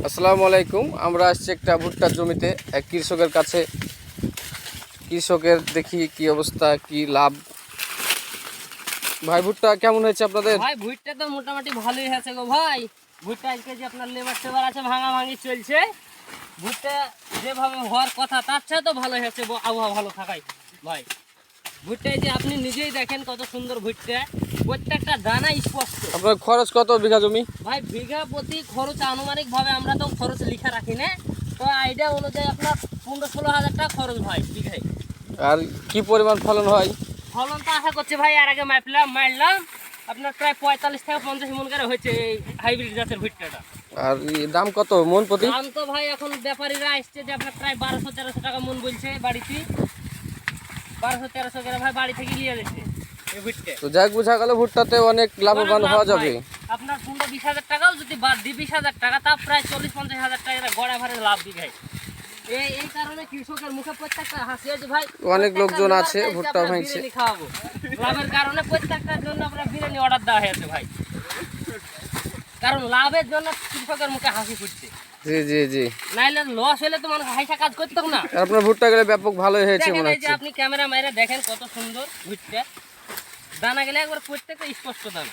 আসসালামু আলাইকুম। আমরা আসছি একটা ভুট্টার জমিতে এক কৃষকের কাছে। কৃষকের দেখি কি অবস্থা, কি লাভ। ভাই ভুট্টা কেমন হয়েছে আপনাদের? ভাই ভুট্টা তো মোটামুটি ভালোই হয়েছে গো ভাই। ভুট্টা আজকে যে আপনার লেবার টেবার আছে ভাঙা ভাঙি চলছে। ভুট্টা যেভাবে হওয়ার কথা তার চেয়ে তো ভালো হয়েছে আবহাওয়া ভালো থাকাই ভাই। ভুট্টায় যে আপনি নিজেই দেখেন কত সুন্দর ভুট্টা, প্রত্যেকটা দানা স্পষ্ট। আপনার খরচ কত বিঘা জমি? ভাই বিঘা প্রতি খরচ আনুমানিক ভাবে আমরা তো খরচ লিখা রাখি না, তো আইডিয়া অনুযায়ী আপনার 15-16 হাজার টাকা খরচ ভাই বিঘায়। আর কি পরিমাণ ফলন হয়? ফলন তো আশা করছি ভাই, আর আগে মারলাম আপনার প্রায় 45 থেকে 50 মন করে হয়েছে এই হাইব্রিড জাতের ভুট্টাটা। আর দাম কত মন প্রতি? দাম তো ভাই এখন ব্যাপারীরা আসছে যে আপনার প্রায় 1200-1300 টাকা মন বলছে বাড়িতে। 1200-1300 করে ভাই বাড়ি থেকে নিয়ে যাচ্ছে এই ভুট্টা। তো যাক বোঝা গেল ভুট্টাতে অনেক লাভবান হওয়া যাবে। আপনার 15-20 হাজার টাকাও যদি বাদ দিই 20 হাজার টাকা, তা প্রায় 40-50 হাজার টাকা গড়া ভাড়ে লাভ বিঘায়। এই কারণে কৃষকের মুখে প্রত্যেকটা হাসি আছে ভাই। অনেক লোকজন আছে ভুট্টা ভাঙছে। খাওয়াবো লাভের কারণে প্রত্যেকটার জন্য আমরা বিরিয়ানি অর্ডার দেওয়া হয়েছে ভাই, কারণ লাভের জন্য কৃষকের মুখে হাসি ফুটছে। জি জি জি। নাইলে লস হলে তো মানুষ হাইসা কাজ করতো না। আপনার ভুট্টা গেলে ব্যাপক ভালোই হয়েছে দেখেন মনে এই যে হচ্ছে। আপনি ক্যামেরা মাইরে দেখেন কত সুন্দর ভুট্টা, দানা গেলে একবার প্রত্যেকটা স্পষ্ট দানা।